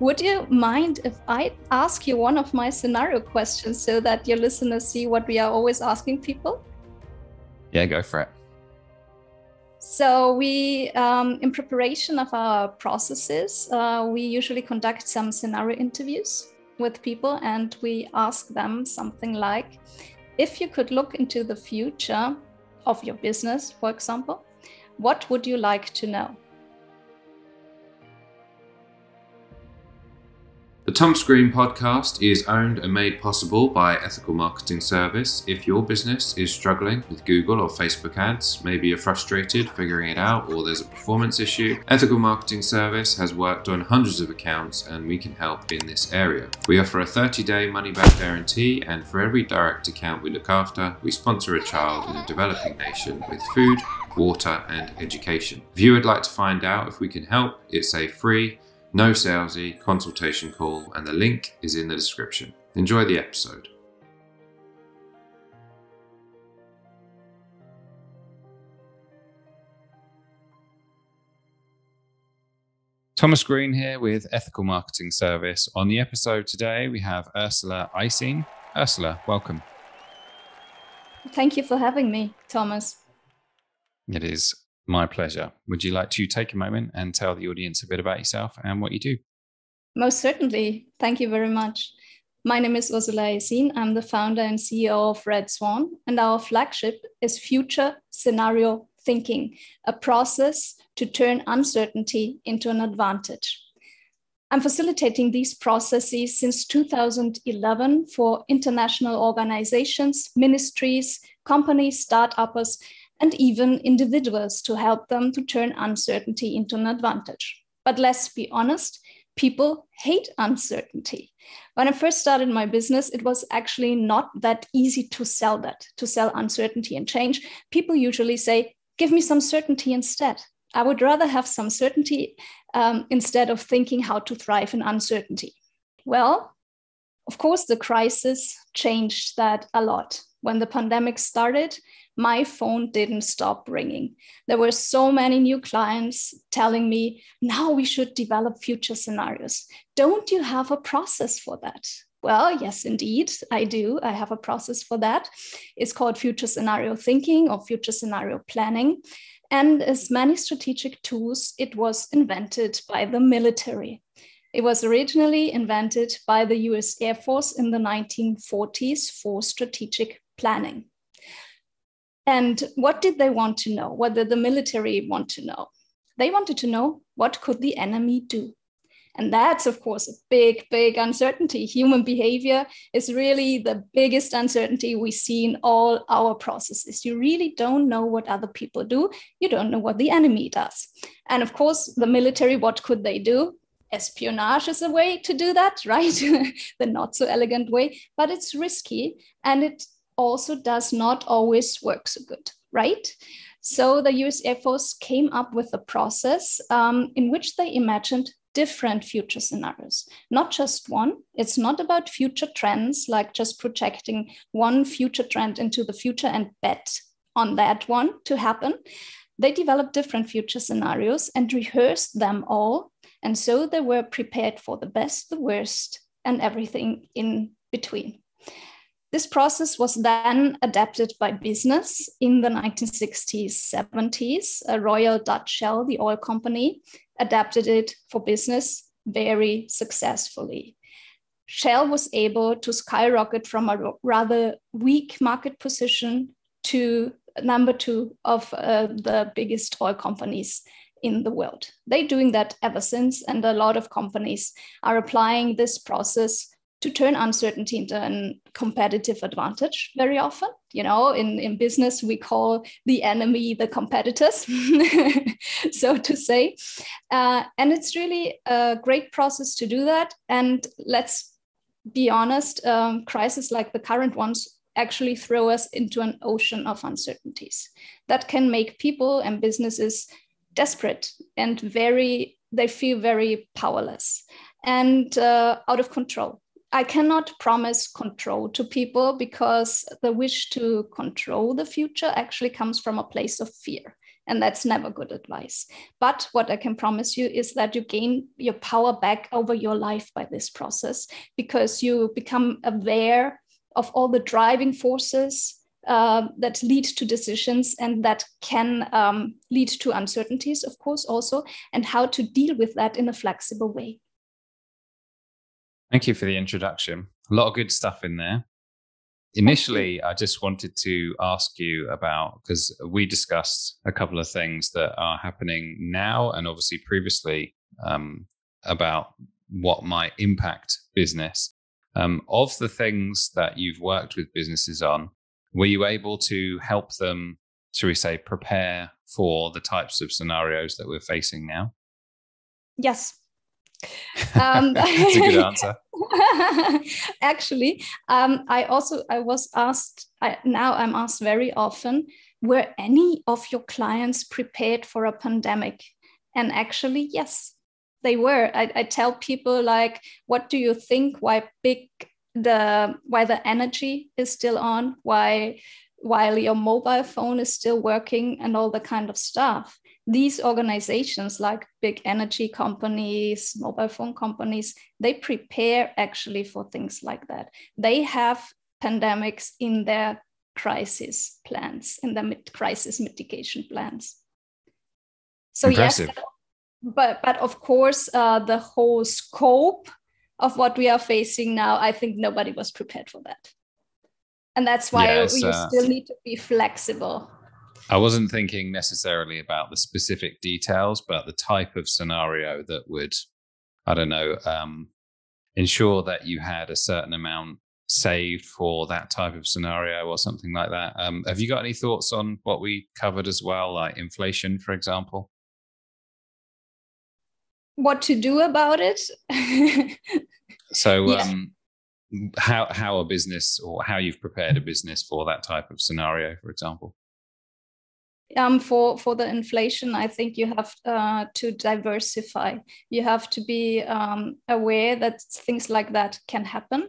Would you mind if I ask you one of my scenario questions so that your listeners see what we are always asking people? Yeah, go for it. So we, in preparation of our processes, we usually conduct some scenario interviews with people, and we ask them something like, if you could look into the future of your business, for example, what would you like to know? The Tom Screen podcast is owned and made possible by Ethical Marketing Service. If your business is struggling with Google or Facebook ads, maybe you're frustrated figuring it out or there's a performance issue, Ethical Marketing Service has worked on hundreds of accounts and we can help in this area. We offer a 30-day money-back guarantee, and for every direct account we look after, we sponsor a child in a developing nation with food, water and education. If you would like to find out if we can help, it's a free, no salesy consultation call, and the link is in the description. Enjoy the episode. Thomas Green here with Ethical Marketing Service. On the episode today, we have Ursula Eysin. Ursula, welcome. Thank you for having me, Thomas. It is my pleasure. Would you like to take a moment and tell the audience a bit about yourself and what you do? Most certainly. Thank you very much. My name is Ursula Eysin. I'm the founder and CEO of Red Swan, and our flagship is Future Scenario Thinking, a process to turn uncertainty into an advantage. I'm facilitating these processes since 2011 for international organizations, ministries, companies, start-uppers, and even individuals to help them to turn uncertainty into an advantage. But let's be honest, people hate uncertainty. When I first started my business, it was actually not that easy to sell uncertainty and change. People usually say, give me some certainty instead. I would rather have some certainty instead of thinking how to thrive in uncertainty. Well, of course, the crisis changed that a lot. When the pandemic started, my phone didn't stop ringing. There were so many new clients telling me, now we should develop future scenarios. Don't you have a process for that? Well, yes, indeed, I do. I have a process for that. It's called future scenario thinking or future scenario planning. And as many strategic tools, it was invented by the military. It was originally invented by the US Air Force in the 1940s for strategic planning. And what did they want to know? What did the military want to know? They wanted to know, what could the enemy do? And that's, of course, a big, big uncertainty. Human behavior is really the biggest uncertainty we see in all our processes. You really don't know what other people do. You don't know what the enemy does. And of course, the military, what could they do? Espionage is a way to do that, right? The not so elegant way, but it's risky, and it also does not always work so good, right? So the US Air Force came up with a process in which they imagined different future scenarios, not just one. It's not about future trends, like just projecting one future trend into the future and bet on that one to happen. They developed different future scenarios and rehearsed them all. And so they were prepared for the best, the worst, and everything in between. This process was then adapted by business in the 1960s, 70s. A Royal Dutch Shell, the oil company, adapted it for business very successfully. Shell was able to skyrocket from a rather weak market position to number 2 of the biggest oil companies in the world. They're doing that ever since, and a lot of companies are applying this process to turn uncertainty into a competitive advantage very often. You know, in business, we call the enemy the competitors, so to say. And it's really a great process to do that. And let's be honest, crises like the current ones actually throw us into an ocean of uncertainties that can make people and businesses desperate and they feel very powerless and out of control. I cannot promise control to people because the wish to control the future actually comes from a place of fear. And that's never good advice. But what I can promise you is that you gain your power back over your life by this process, because you become aware of all the driving forces that lead to decisions and that can lead to uncertainties, of course, also, and how to deal with that in a flexible way. Thank you for the introduction. A lot of good stuff in there. Initially, I just wanted to ask you about, because we discussed a couple of things that are happening now and obviously previously about what might impact business. Of the things that you've worked with businesses on, were you able to help them, shall we say, prepare for the types of scenarios that we're facing now? Yes. That's a good answer. Actually, I was asked, now I'm asked very often, were any of your clients prepared for a pandemic? And actually, yes, they were. I tell people, like, what do you think? Why the energy is still on? While your mobile phone is still working and all the kind of stuff? These organizations, like big energy companies, mobile phone companies, they prepare actually for things like that. They have pandemics in their crisis plans, in their crisis mitigation plans. So impressive. Yes, but of course, the whole scope of what we are facing now, I think nobody was prepared for that. And that's why you still need to be flexible. I wasn't thinking necessarily about the specific details, but the type of scenario that would, I don't know, ensure that you had a certain amount saved for that type of scenario or something like that. Have you got any thoughts on what we covered as well, like inflation, for example? What to do about it? So how a business, or how you've prepared a business for that type of scenario, for example? For the inflation, I think you have to diversify. You have to be aware that things like that can happen.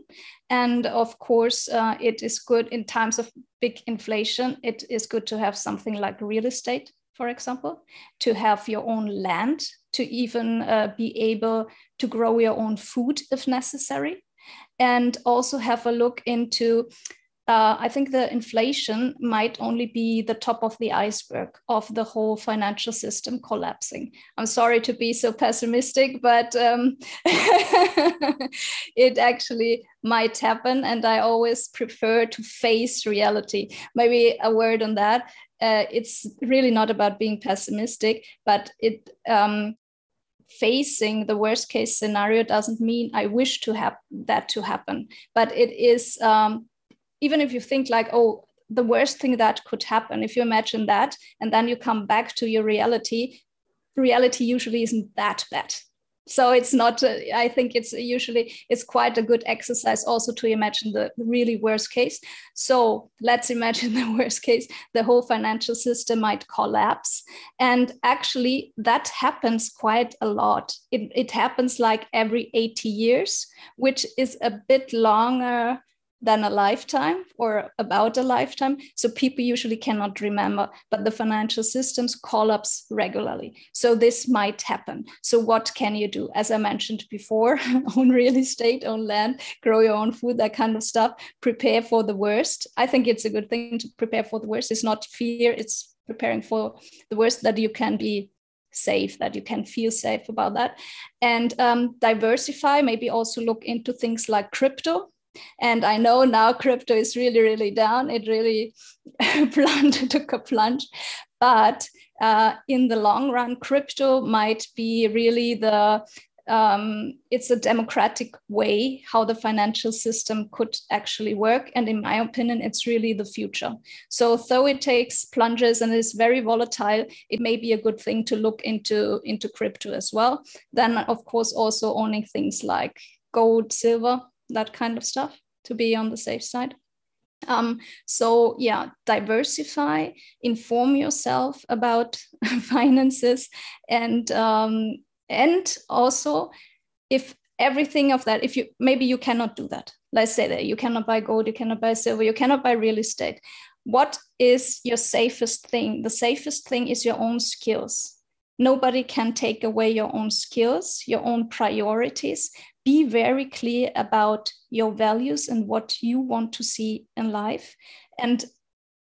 And of course, it is good in times of big inflation. It is good to have something like real estate, for example, to have your own land, to even be able to grow your own food if necessary. And also have a look into I think the inflation might only be the top of the iceberg of the whole financial system collapsing. I'm sorry to be so pessimistic, but it actually might happen. And I always prefer to face reality. Maybe a word on that. It's really not about being pessimistic, but facing the worst case scenario doesn't mean I wish to have that to happen, but it is even if you think like, oh, the worst thing that could happen, if you imagine that, and then you come back to your reality usually isn't that bad. So it's not, I think it's quite a good exercise also to imagine the really worst case. So let's imagine the worst case, the whole financial system might collapse. And actually that happens quite a lot. It happens like every 80 years, which is a bit longer than a lifetime or about a lifetime. So people usually cannot remember, but the financial systems collapse regularly. So this might happen. So what can you do? As I mentioned before, own real estate, own land, grow your own food, that kind of stuff, prepare for the worst. I think it's a good thing to prepare for the worst. It's not fear, it's preparing for the worst, that you can be safe, that you can feel safe about that. And diversify, maybe also look into things like crypto. And I know now crypto is really, really down. It really took a plunge. But in the long run, crypto might be really it's a democratic way how the financial system could actually work. And in my opinion, it's really the future. So though it takes plunges and is very volatile, it may be a good thing to look into crypto as well. Then, of course, also owning things like gold, silver, that kind of stuff, to be on the safe side. So yeah, diversify, inform yourself about finances, and also, if everything of that, maybe you cannot do that. Let's say that you cannot buy gold, you cannot buy silver, you cannot buy real estate. what is your safest thing? The safest thing is your own skills. Nobody can take away your own skills, your own priorities. Be very clear about your values and what you want to see in life and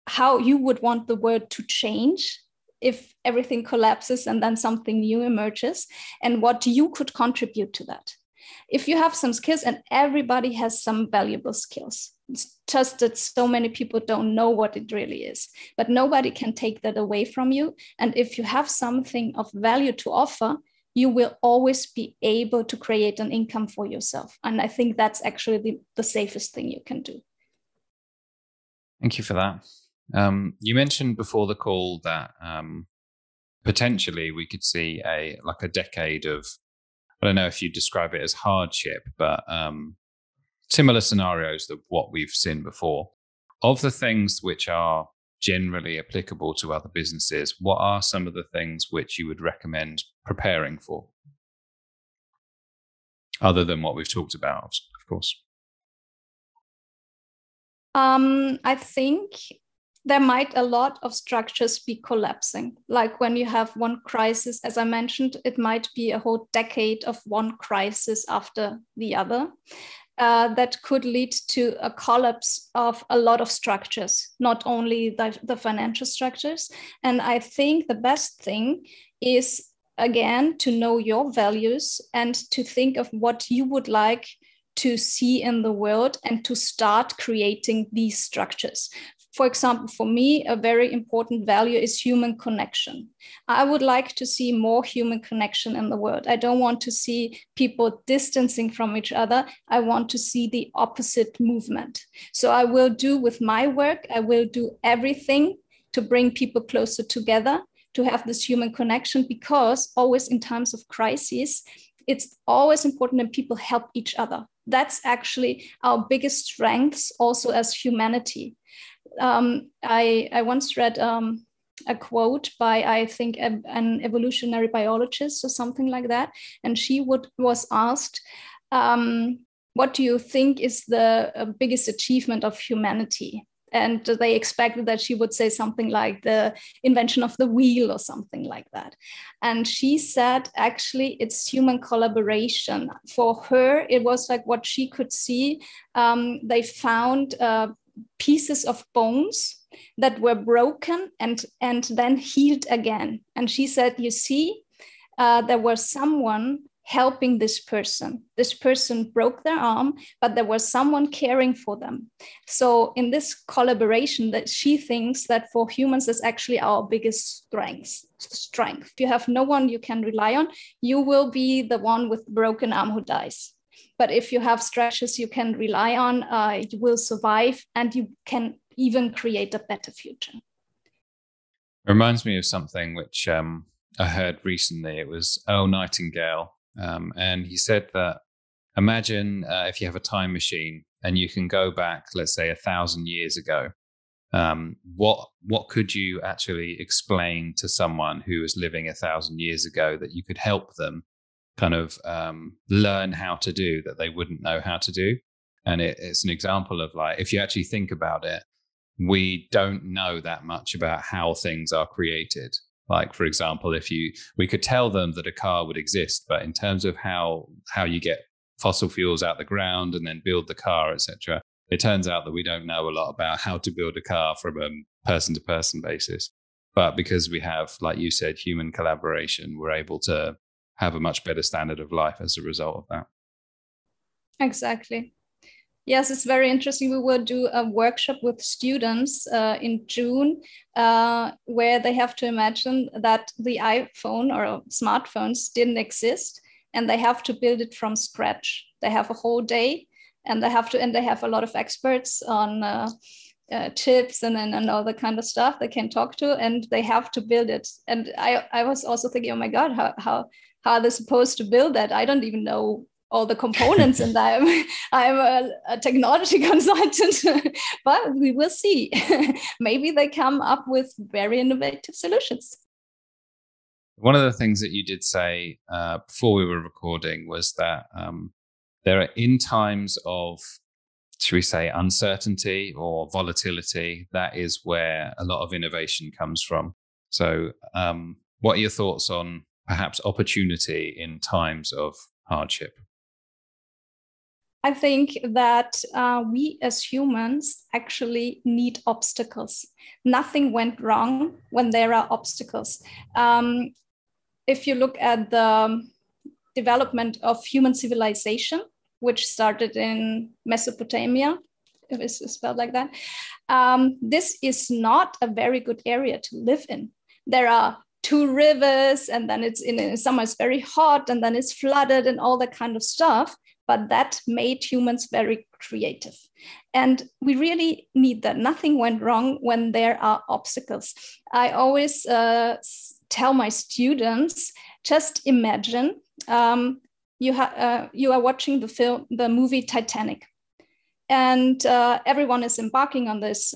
how you would want the world to change if everything collapses and then something new emerges, and what you could contribute to that. If you have some skills, and everybody has some valuable skills, it's just that so many people don't know what it really is, but nobody can take that away from you. And if you have something of value to offer, you will always be able to create an income for yourself. And I think that's actually the safest thing you can do. Thank you for that. You mentioned before the call that potentially we could see a decade of, I don't know if you describe it as hardship, but similar scenarios to what we've seen before. Of the things which are generally applicable to other businesses, what are some of the things which you would recommend preparing for? Other than what we've talked about, of course. I think there might a lot of structures be collapsing. Like when you have one crisis, as I mentioned, it might be a whole decade of one crisis after the other. That could lead to a collapse of a lot of structures, not only the financial structures. And I think the best thing is, again, to know your values and to think of what you would like to see in the world and to start creating these structures. For example, for me, a very important value is human connection. I would like to see more human connection in the world. I don't want to see people distancing from each other. I want to see the opposite movement. So I will do with my work, I will do everything to bring people closer together, to have this human connection, because always in times of crises, it's always important that people help each other. That's actually our biggest strengths also as humanity. I once read a quote by, I think, an evolutionary biologist or something like that. And she was asked, what do you think is the biggest achievement of humanity? And they expected that she would say something like the invention of the wheel or something like that. And she said, actually, it's human collaboration. For her, it was like what she could see. They found pieces of bones that were broken and then healed again. And she said, you see, there was someone helping this person. This person broke their arm, but there was someone caring for them. So in this collaboration, that she thinks that for humans is actually our biggest strength. If you have no one you can rely on, you will be the one with broken arm who dies. But if you have structures you can rely on, you will survive and you can even create a better future. It reminds me of something which I heard recently. It was Earl Nightingale. And he said that imagine if you have a time machine and you can go back, let's say 1,000 years ago. What could you actually explain to someone who was living 1,000 years ago that you could help them kind of learn how to do that they wouldn't know how to do? And it's an example of, like, if you actually think about it, we don't know that much about how things are created. Like, for example, we could tell them that a car would exist, but in terms of how you get fossil fuels out the ground and then build the car, etc., it turns out that we don't know a lot about how to build a car from a person-to-person basis. But because we have, like you said, human collaboration, we're able to have a much better standard of life as a result of that. Exactly. Yes, it's very interesting. We will do a workshop with students in June where they have to imagine that the iPhone or smartphones didn't exist and they have to build it from scratch. They have a whole day and they have a lot of experts on chips and all that kind of stuff they can talk to, and they have to build it. And I was also thinking, oh my God, how are they supposed to build that? I don't even know all the components, and I'm a technology consultant, but we will see. Maybe they come up with very innovative solutions. One of the things that you did say before we were recording was that there are, in times of should we say, uncertainty or volatility, that is where a lot of innovation comes from. So what are your thoughts on perhaps opportunity in times of hardship? I think that we as humans actually need obstacles. Nothing went wrong when there are obstacles. If you look at the development of human civilization, which started in Mesopotamia, if it's spelled like that, this is not a very good area to live in. There are two rivers, and then it's in summer it's very hot, and then it's flooded and all that kind of stuff. But that made humans very creative. And we really need that. Nothing went wrong when there are obstacles. I always tell my students, just imagine you are watching the movie Titanic. And everyone is embarking on this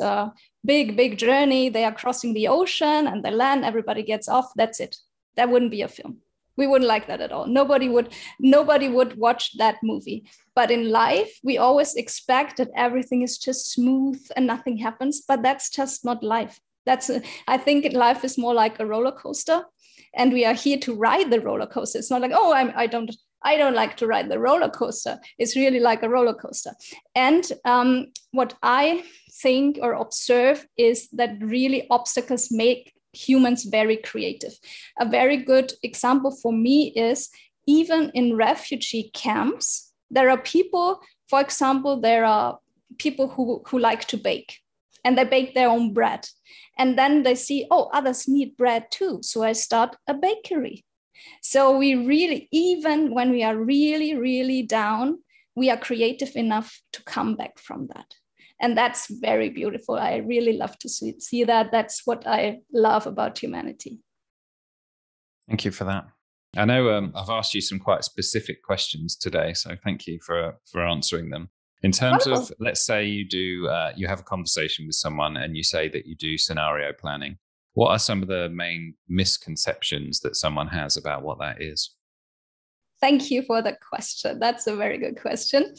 big journey. They are crossing the ocean and they land, everybody gets off, that's it. That wouldn't be a film. We wouldn't like that at all. Nobody would watch that movie. But in life, we always expect that everything is just smooth and nothing happens. But that's just not life. I think life is more like a roller coaster, and we are here to ride the roller coaster. It's not like, oh, I don't like to ride the roller coaster. It's really like a roller coaster. And what I think or observe is that really obstacles make humans very creative. A very good example for me is even in refugee camps, there are people, for example, there are people who like to bake, and they bake their own bread. And then they see, oh, others need bread too. So I start a bakery. So we really, even when we are really, really down, we are creative enough to come back from that. And that's very beautiful. I really love to see that. That's what I love about humanity. Thank you for that. I know I've asked you some quite specific questions today, so thank you for answering them. In terms of, let's say you have a conversation with someone and you say that you do scenario planning. What are some of the main misconceptions that someone has about what that is? Thank you for the question. That's a very good question.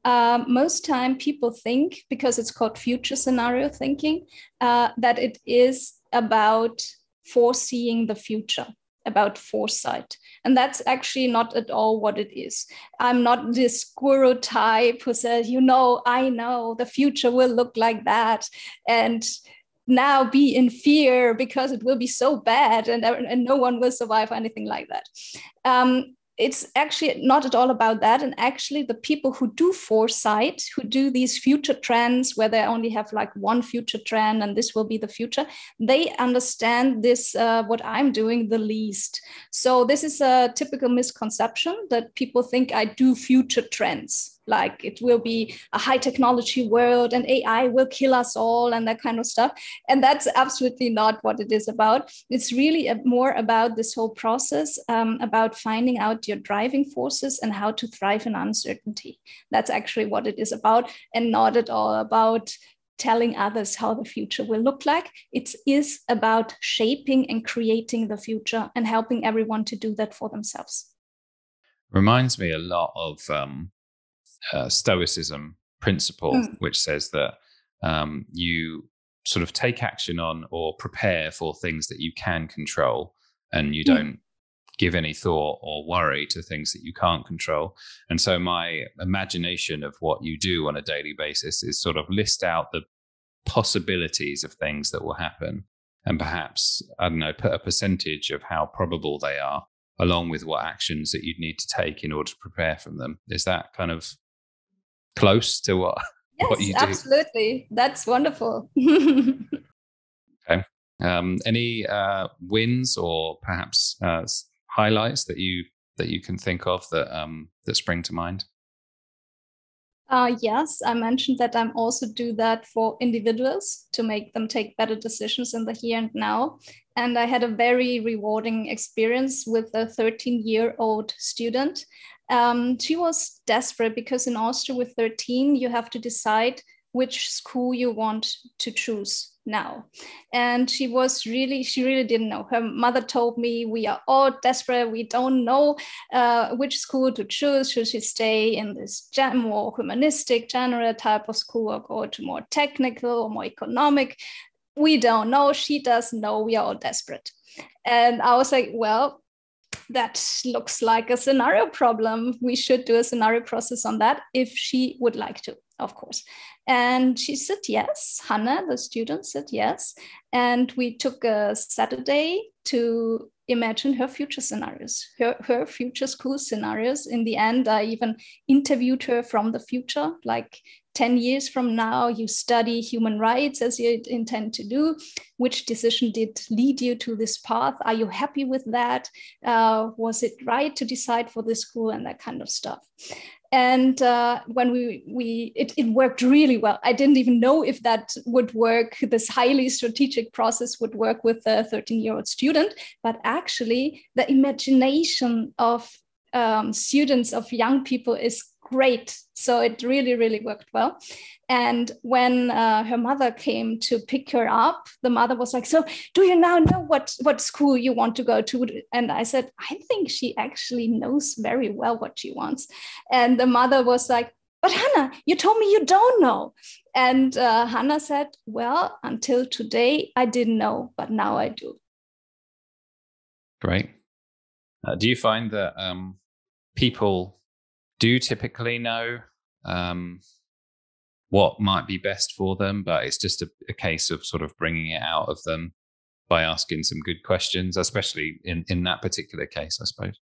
Most time people think, because it's called future scenario thinking, that it is about foreseeing the future, about foresight. And that's actually not at all what it is. I'm not this guru type who says, I know the future will look like that, and now be in fear because it will be so bad and no one will survive, anything like that. It's actually not at all about that. And actually the people who do foresight, who do these future trends where they only have like one future trend and this will be the future, they understand this, what I'm doing, the least. So this is a typical misconception that people think I do future trends. Like it will be a high technology world and AI will kill us all and that kind of stuff. And that's absolutely not what it is about. It's really more about this whole process, about finding out your driving forces and how to thrive in uncertainty. That's actually what it is about, and not at all about telling others how the future will look like. It is about shaping and creating the future and helping everyone to do that for themselves. Reminds me a lot of Stoicism principle, which says that you sort of take action on or prepare for things that you can control, and you don't give any thought or worry to things that you can't control. And so my imagination of what you do on a daily basis is sort of list out the possibilities of things that will happen, and perhaps, I don't know, put a percentage of how probable they are, along with what actions that you'd need to take in order to prepare from them. Is that kind of close to what you do? Absolutely. That's wonderful. Okay. Any wins or perhaps highlights that you can think of that spring to mind? Yes, I mentioned that I'm also do that for individuals to make them take better decisions in the here and now. And I had a very rewarding experience with a 13-year-old student. She was desperate because in Austria with 13, you have to decide which school you want to choose now. And she really didn't know. Her mother told me, we are all desperate. We don't know which school to choose. Should she stay in this more humanistic, general type of school, or go to more technical or more economic? We don't know. She doesn't know. We are all desperate. And I was like, well, that looks like a scenario problem. We should do a scenario process on that if she would like to, of course. And she said yes. Hannah, the student, said yes. And we took a Saturday to imagine her future scenarios, her future school scenarios. In the end, I even interviewed her from the future, like 10 years from now, you study human rights as you intend to do. Which decision did lead you to this path? Are you happy with that? Was it right to decide for this school, and that kind of stuff? And when it worked really well. I didn't even know if that would work. This highly strategic process would work with a 13-year-old student, but actually the imagination of students, of young people, is great. So it really worked well. And when her mother came to pick her up, the mother was like, so do you now know what school you want to go to? And I said, I think she actually knows very well what she wants. And the mother was like, but Hannah, you told me you don't know. And Hannah said, well, until today, I didn't know, but now I do. Great. Do you find that people do typically know what might be best for them, but it's just a case of sort of bringing it out of them by asking some good questions, especially in that particular case, I suppose?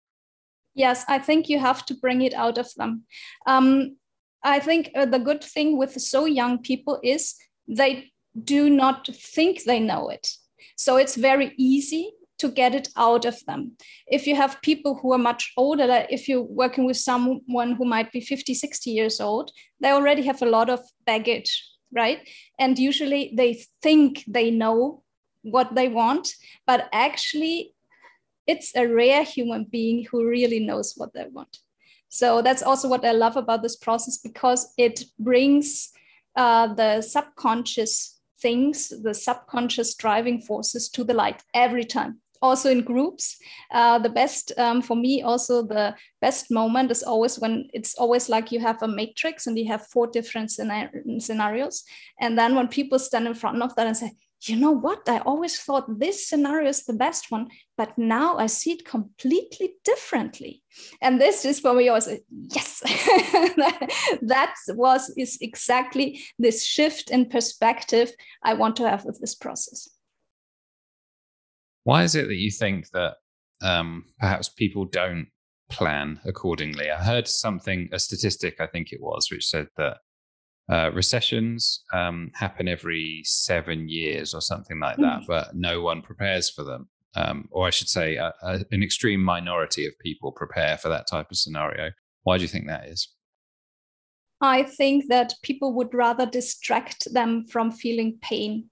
Yes, I think you have to bring it out of them. I think the good thing with so young people is they do not think they know it. So it's very easy to get it out of them. If you have people who are much older, like if you're working with someone who might be 50, 60 years old, they already have a lot of baggage, right? And usually they think they know what they want, but actually it's a rare human being who really knows what they want. So that's also what I love about this process, because it brings the subconscious things, the subconscious driving forces to the light every time. Also in groups, the best for me, also the best moment is always when it's always like you have a matrix and you have 4 different scenarios. And then when people stand in front of that and say, you know what, I always thought this scenario is the best one, but now I see it completely differently. And this is for me also, yes, is exactly this shift in perspective I want to have with this process. Why is it that you think that perhaps people don't plan accordingly? I heard a statistic, I think it was, which said that recessions happen every 7 years or something like that, but no one prepares for them. Or I should say an extreme minority of people prepare for that type of scenario. Why do you think that is? I think that people would rather distract them from feeling pain.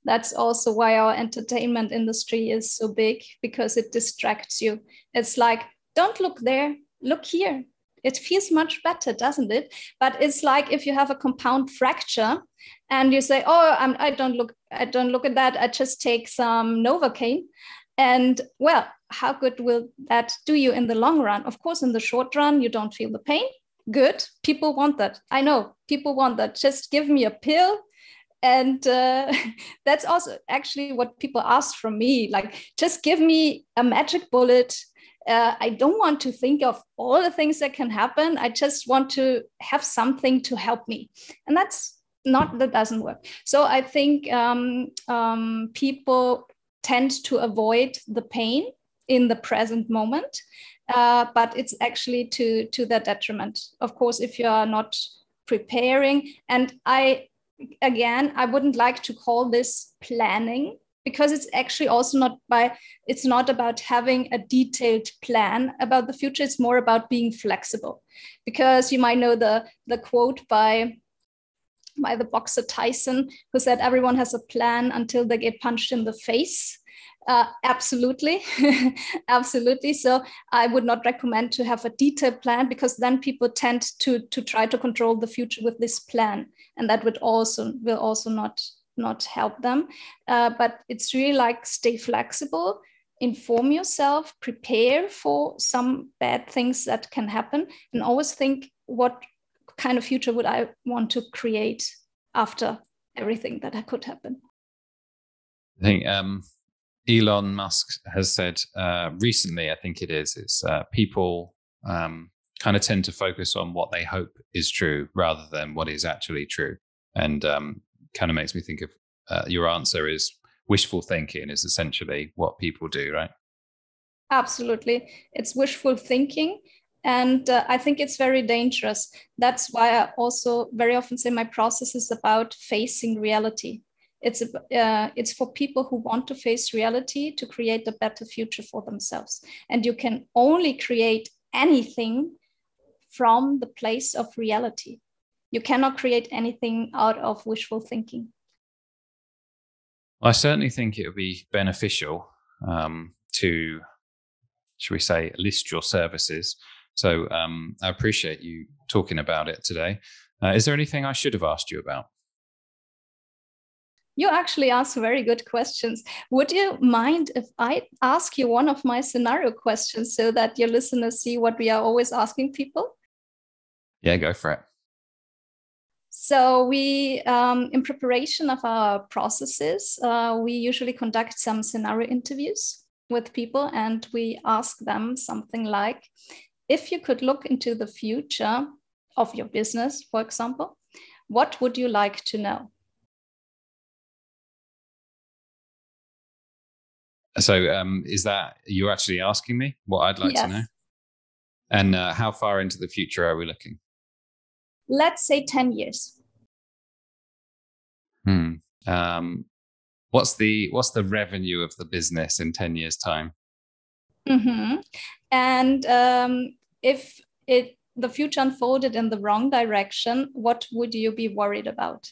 That's also why our entertainment industry is so big, because it distracts you. It's like, don't look there, look here. It feels much better, doesn't it? But it's like if you have a compound fracture and you say, oh, I don't look at that. I just take some Novocaine. And well, how good will that do you in the long run? Of course, in the short run, you don't feel the pain. Good. People want that. I know people want that. Just give me a pill. And that's also actually what people ask from me, like, just give me a magic bullet. I don't want to think of all the things that can happen. I just want to have something to help me. And that doesn't work. So I think people tend to avoid the pain in the present moment, but it's actually to their detriment. Of course, if you are not preparing, and I wouldn't like to call this planning, because it's actually also it's not about having a detailed plan about the future. It's more about being flexible, because you might know the quote by the boxer Tyson, who said, everyone has a plan until they get punched in the face. Absolutely. Absolutely. So I would not recommend to have a detailed plan, because then people tend to try to control the future with this plan. And that will also not help them. But it's really like, stay flexible, inform yourself, prepare for some bad things that can happen, and always think, what kind of future would I want to create after everything that could happen? I think Elon Musk has said recently, I think it's people kind of tend to focus on what they hope is true rather than what is actually true. And kind of makes me think of your answer is wishful thinking is essentially what people do, right? Absolutely. It's wishful thinking. And I think it's very dangerous. That's why I also very often say my process is about facing reality. It's for people who want to face reality to create a better future for themselves. And you can only create anything from the place of reality. You cannot create anything out of wishful thinking. I certainly think it would be beneficial to, should we say, list your services. So I appreciate you talking about it today. Is there anything I should have asked you about? You actually ask very good questions. Would you mind if I ask you one of my scenario questions so that your listeners see what we are always asking people? Yeah, go for it. So we, in preparation of our processes, we usually conduct some scenario interviews with people, and we ask them something like, if you could look into the future of your business, for example, what would you like to know? So is that you're actually asking me what I'd like to know? And how far into the future are we looking? Let's say 10 years. What's the revenue of the business in 10 years' time? Mm-hmm. And if the future unfolded in the wrong direction, what would you be worried about?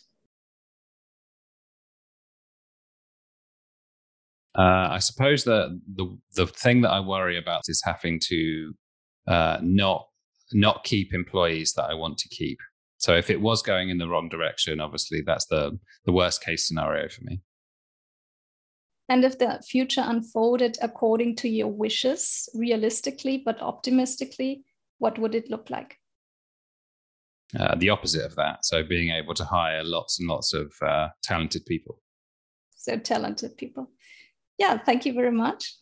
I suppose that the thing that I worry about is having to not keep employees that I want to keep. So if it was going in the wrong direction, obviously that's the worst case scenario for me. And if the future unfolded according to your wishes, realistically but optimistically, what would it look like? The opposite of that. So being able to hire lots and lots of talented people. So talented people. Yeah, thank you very much.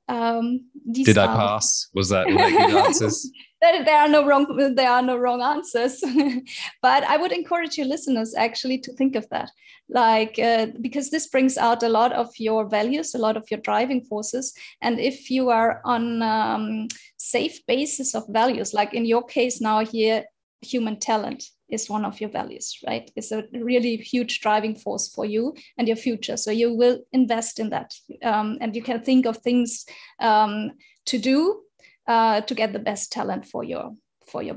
Did I pass? Were they good answers? There are no wrong answers. But I would encourage your listeners actually to think of that, because this brings out a lot of your values, a lot of your driving forces. And if you are on safe basis of values, like in your case now here, human talent is one of your values, right? It's a really huge driving force for you and your future. So you will invest in that, and you can think of things to do to get the best talent for your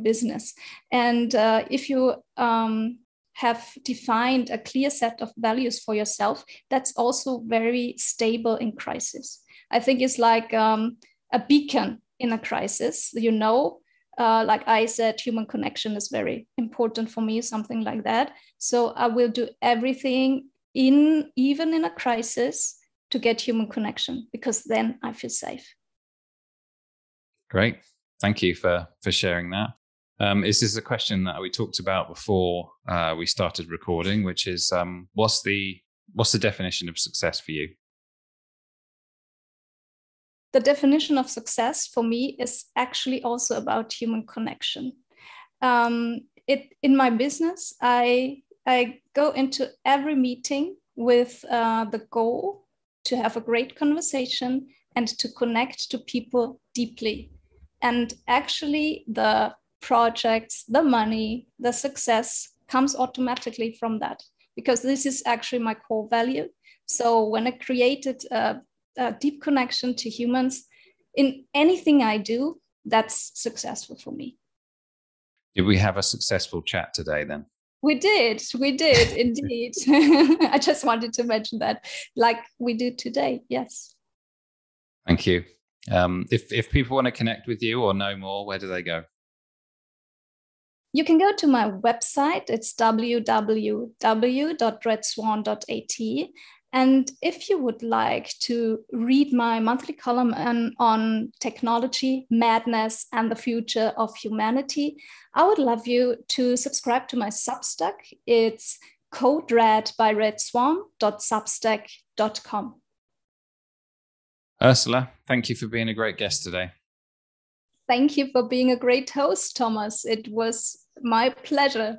business. And if you have defined a clear set of values for yourself, that's also very stable in crisis. I think it's like a beacon in a crisis. Like I said, human connection is very important for me, something like that. So I will do everything, even in a crisis, to get human connection, because then I feel safe. Great. Thank you for sharing that. This is a question that we talked about before we started recording, which is what's the definition of success for you? The definition of success for me is actually also about human connection. In my business, I go into every meeting with the goal to have a great conversation and to connect to people deeply. And actually, the projects, the money, the success comes automatically from that, because this is actually my core value. So when I created a deep connection to humans in anything I do, that's successful for me. Did we have a successful chat today then? We did indeed. I just wanted to mention that, like we do today. Yes. Thank you. If people want to connect with you or know more, where do they go? You can go to my website. It's www.redswan.at. And if you would like to read my monthly column on technology, madness, and the future of humanity, I would love you to subscribe to my Substack. It's codered by redswan.substack.com. Ursula, thank you for being a great guest today. Thank you for being a great host, Thomas. It was my pleasure.